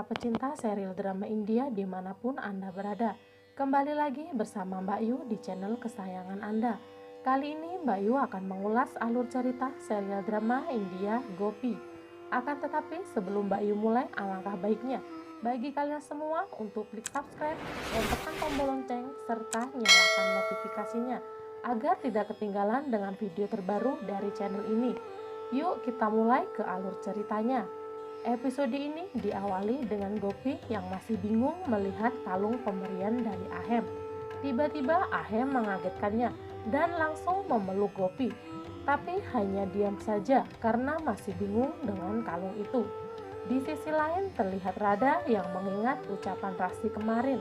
pecinta serial drama India dimanapun Anda berada. Kembali lagi bersama Mbak Yu di channel kesayangan Anda. Kali ini Mbak Yu akan mengulas alur cerita serial drama India Gopi. Akan tetapi sebelum Mbak Yu mulai, alangkah baiknya bagi kalian semua untuk klik subscribe dan tekan tombol lonceng serta nyalakan notifikasinya agar tidak ketinggalan dengan video terbaru dari channel ini. Yuk kita mulai ke alur ceritanya. Episode ini diawali dengan Gopi yang masih bingung melihat kalung pemberian dari Ahem. Tiba-tiba Ahem mengagetkannya dan langsung memeluk Gopi. Tapi hanya diam saja karena masih bingung dengan kalung itu. Di sisi lain terlihat Radha yang mengingat ucapan Rasi kemarin.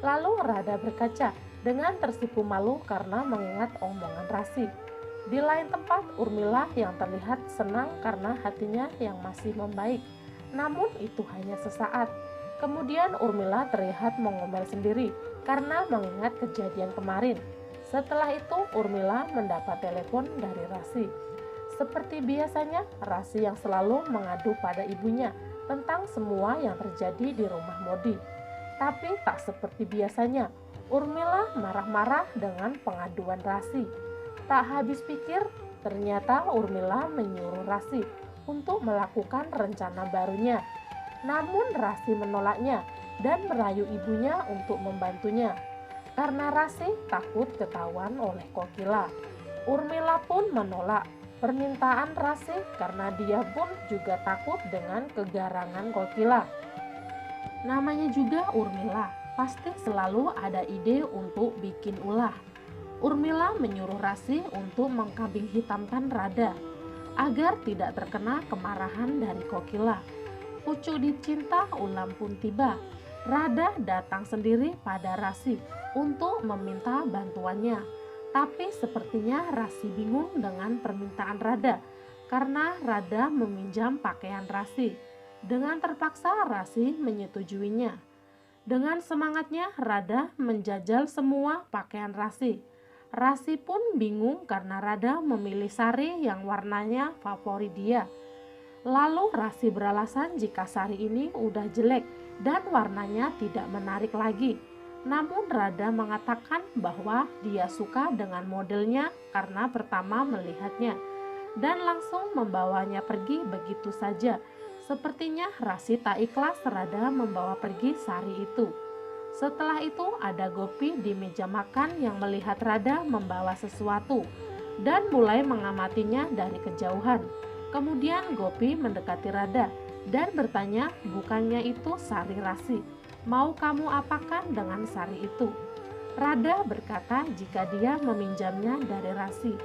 Lalu Radha berkaca dengan tersipu malu karena mengingat omongan Rasi. Di lain tempat Urmila yang terlihat senang karena hatinya yang masih membaik. Namun itu hanya sesaat. Kemudian Urmila terlihat mengomel sendiri karena mengingat kejadian kemarin. Setelah itu Urmila mendapat telepon dari Rasi. Seperti biasanya Rasi yang selalu mengadu pada ibunya tentang semua yang terjadi di rumah Modi. Tapi tak seperti biasanya, Urmila marah-marah dengan pengaduan Rasi. Tak habis pikir, ternyata Urmila menyuruh Rasi untuk melakukan rencana barunya. Namun Rasi menolaknya dan merayu ibunya untuk membantunya. Karena Rasi takut ketahuan oleh Kokila. Urmila pun menolak permintaan Rasi karena dia pun juga takut dengan kegarangan Kokila. Namanya juga Urmila, pasti selalu ada ide untuk bikin ulah. Urmila menyuruh Rasi untuk mengkambing hitamkan Radha agar tidak terkena kemarahan dari Kokila. Pucuk dicinta ulam pun tiba. Radha datang sendiri pada Rasi untuk meminta bantuannya. Tapi sepertinya Rasi bingung dengan permintaan Radha karena Radha meminjam pakaian Rasi. Dengan terpaksa Rasi menyetujuinya. Dengan semangatnya Radha menjajal semua pakaian Rasi. Rasi pun bingung karena Radha memilih sari yang warnanya favorit dia. Lalu Rasi beralasan jika sari ini udah jelek dan warnanya tidak menarik lagi. Namun Radha mengatakan bahwa dia suka dengan modelnya karena pertama melihatnya dan langsung membawanya pergi begitu saja. Sepertinya Rasi tak ikhlas Radha membawa pergi sari itu. Setelah itu ada Gopi di meja makan yang melihat Radha membawa sesuatu dan mulai mengamatinya dari kejauhan. Kemudian Gopi mendekati Radha dan bertanya, bukannya itu sari Rasi? Mau kamu apakan dengan sari itu? Radha berkata jika dia meminjamnya dari Rasi.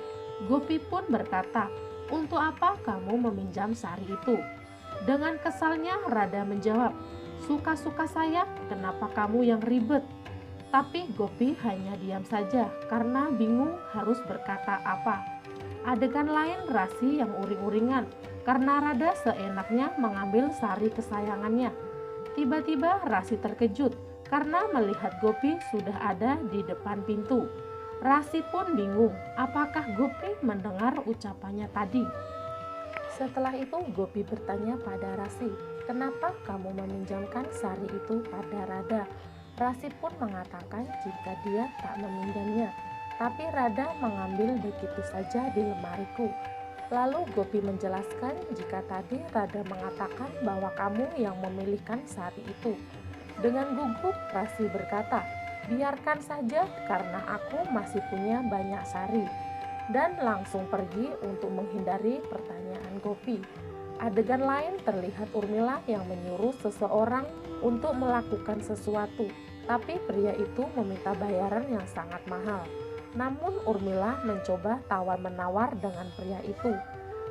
Gopi pun berkata, untuk apa kamu meminjam sari itu? Dengan kesalnya Radha menjawab, suka-suka saya, kenapa kamu yang ribet? Tapi Gopi hanya diam saja karena bingung harus berkata apa. Adegan lain Rasi yang uring-uringan karena Radha seenaknya mengambil sari kesayangannya. Tiba-tiba Rasi terkejut karena melihat Gopi sudah ada di depan pintu. Rasi pun bingung apakah Gopi mendengar ucapannya tadi. Setelah itu Gopi bertanya pada Rasi, kenapa kamu meminjamkan sari itu pada Radha? Rasi pun mengatakan jika dia tak meminjamnya, tapi Radha mengambil begitu saja di lemariku. Lalu Gopi menjelaskan jika tadi Radha mengatakan bahwa kamu yang memilihkan sari itu. Dengan gugup Rasi berkata, biarkan saja karena aku masih punya banyak sari. Dan langsung pergi untuk menghindari pertanyaan Gopi. Adegan lain terlihat Urmila yang menyuruh seseorang untuk melakukan sesuatu, tapi pria itu meminta bayaran yang sangat mahal. Namun Urmila mencoba tawar-menawar dengan pria itu.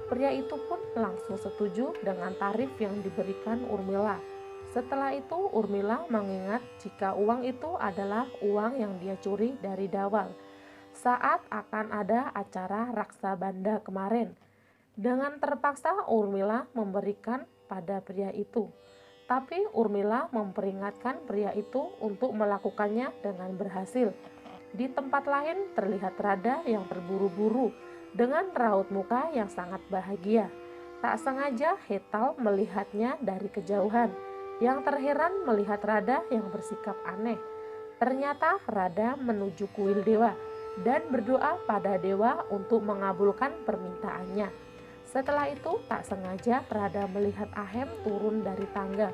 Pria itu pun langsung setuju dengan tarif yang diberikan Urmila. Setelah itu Urmila mengingat jika uang itu adalah uang yang dia curi dari Dawal saat akan ada acara Raksa Banda kemarin. Dengan terpaksa Urmila memberikan pada pria itu. Tapi Urmila memperingatkan pria itu untuk melakukannya dengan berhasil. Di tempat lain terlihat Radha yang terburu-buru dengan raut muka yang sangat bahagia. Tak sengaja Hetal melihatnya dari kejauhan. yang terheran melihat Rada yang bersikap aneh. Ternyata Rada menuju kuil dewa dan berdoa pada dewa untuk mengabulkan permintaannya. Setelah itu tak sengaja Rada melihat Ahem turun dari tangga.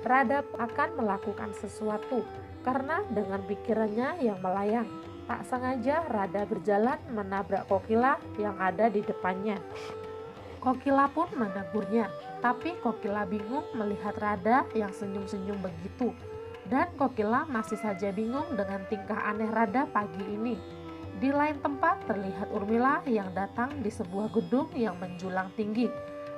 Rada akan melakukan sesuatu karena dengan pikirannya yang melayang, tak sengaja Rada berjalan menabrak Kokila yang ada di depannya. Kokila pun menegurnya, tapi Kokila bingung melihat Rada yang senyum-senyum begitu. Dan Kokila masih saja bingung dengan tingkah aneh Rada pagi ini. Di lain tempat terlihat Urmila yang datang di sebuah gedung yang menjulang tinggi.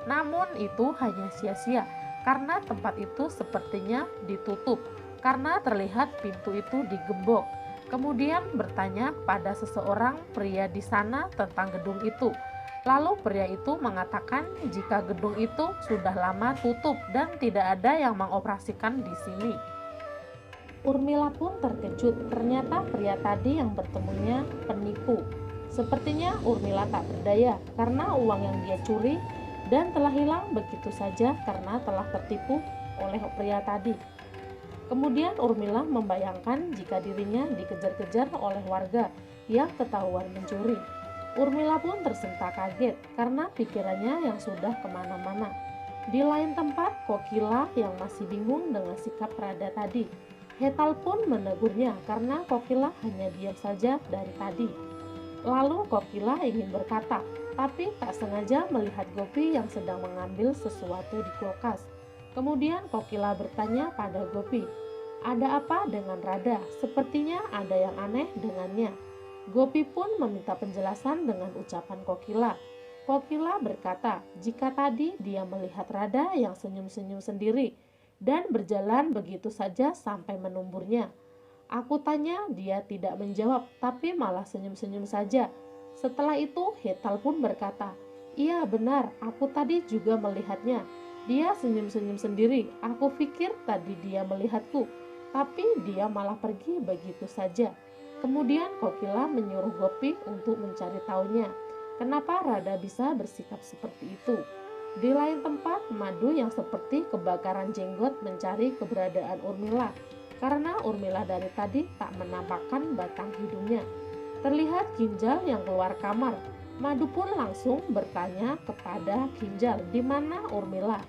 Namun itu hanya sia-sia karena tempat itu sepertinya ditutup karena terlihat pintu itu digembok. Kemudian bertanya pada seseorang pria di sana tentang gedung itu. Lalu pria itu mengatakan jika gedung itu sudah lama tutup dan tidak ada yang mengoperasikan di sini. Urmila pun terkejut, ternyata pria tadi yang bertemunya penipu. Sepertinya Urmila tak berdaya karena uang yang dia curi dan telah hilang begitu saja karena telah tertipu oleh pria tadi. Kemudian Urmila membayangkan jika dirinya dikejar-kejar oleh warga yang ketahuan mencuri. Urmila pun tersentak kaget karena pikirannya yang sudah kemana-mana. Di lain tempat, Kokila yang masih bingung dengan sikap Rada tadi. Hetal pun menegurnya karena Kokila hanya diam saja dari tadi. Lalu Kokila ingin berkata, tapi tak sengaja melihat Gopi yang sedang mengambil sesuatu di kulkas. Kemudian Kokila bertanya pada Gopi, ada apa dengan Rada? Sepertinya ada yang aneh dengannya. Gopi pun meminta penjelasan dengan ucapan Kokila. Kokila berkata, jika tadi dia melihat Rada yang senyum-senyum sendiri dan berjalan begitu saja sampai menumburnya. Aku tanya, dia tidak menjawab, tapi malah senyum-senyum saja. Setelah itu, Hetal pun berkata, iya benar, aku tadi juga melihatnya. Dia senyum-senyum sendiri, aku pikir tadi dia melihatku, tapi dia malah pergi begitu saja. Kemudian Kokila menyuruh Gopi untuk mencari tahunya, kenapa Rada bisa bersikap seperti itu. Di lain tempat, Madu yang seperti kebakaran jenggot mencari keberadaan Urmila, karena Urmila dari tadi tak menampakkan batang hidungnya. Terlihat Kinjal yang keluar kamar. Madu pun langsung bertanya kepada Kinjal di mana Urmila.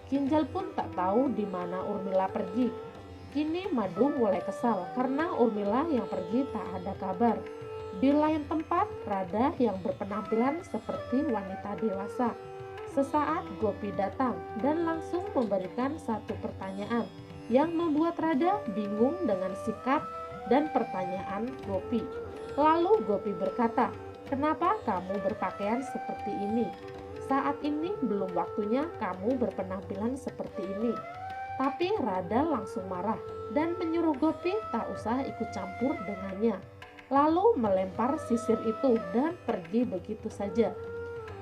Kinjal pun tak tahu di mana Urmila pergi. Kini Madu mulai kesal karena Urmila yang pergi tak ada kabar. Di lain tempat, Rada yang berpenampilan seperti wanita dewasa. Sesaat Gopi datang dan langsung memberikan satu pertanyaan yang membuat Rada bingung dengan sikap dan pertanyaan Gopi. Lalu Gopi berkata, kenapa kamu berpakaian seperti ini? Saat ini belum waktunya kamu berpenampilan seperti ini. Tapi Rada langsung marah dan menyuruh Gopi tak usah ikut campur dengannya. Lalu melempar sisir itu dan pergi begitu saja.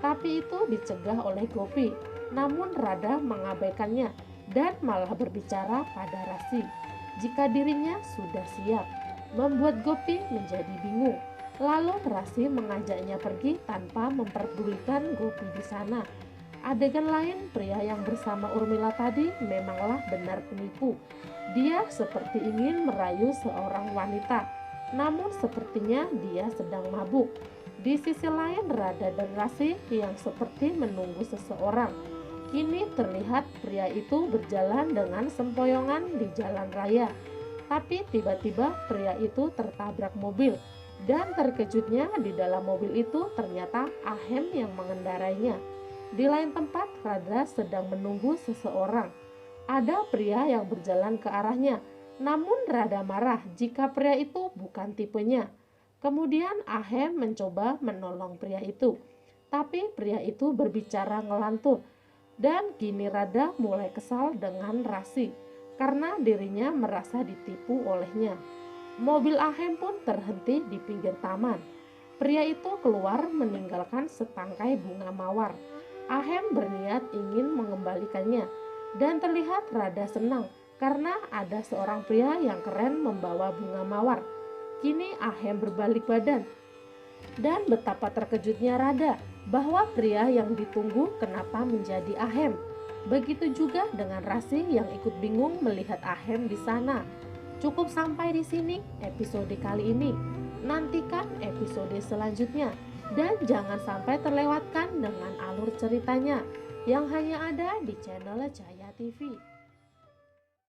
Tapi itu dicegah oleh Gopi, namun Rada mengabaikannya dan malah berbicara pada Rasi jika dirinya sudah siap, membuat Gopi menjadi bingung. Lalu Rasi mengajaknya pergi tanpa memperdulikan Gopi di sana. Adegan lain, pria yang bersama Urmila tadi memanglah benar penipu. Dia seperti ingin merayu seorang wanita, namun sepertinya dia sedang mabuk. Di sisi lain, Rada dan Rasi yang seperti menunggu seseorang. Kini terlihat pria itu berjalan dengan sempoyongan di jalan raya. Tapi tiba-tiba pria itu tertabrak mobil. Dan terkejutnya di dalam mobil itu ternyata Ahem yang mengendarainya. Di lain tempat, Rada sedang menunggu seseorang. Ada pria yang berjalan ke arahnya. Namun Rada marah jika pria itu bukan tipenya. Kemudian Ahem mencoba menolong pria itu, tapi pria itu berbicara ngelantur. Dan kini Rada mulai kesal dengan Rasi, karena dirinya merasa ditipu olehnya. Mobil Ahem pun terhenti di pinggir taman. Pria itu keluar meninggalkan setangkai bunga mawar. Ahem berniat ingin mengembalikannya, dan terlihat Rada senang, karena ada seorang pria yang keren membawa bunga mawar. Kini Ahem berbalik badan dan betapa terkejutnya Rada bahwa pria yang ditunggu kenapa menjadi Ahem. Begitu juga dengan Rasi yang ikut bingung melihat Ahem di sana. Cukup sampai di sini episode kali ini. Nantikan episode selanjutnya dan jangan sampai terlewatkan dengan alur ceritanya yang hanya ada di channel Cahaya TV.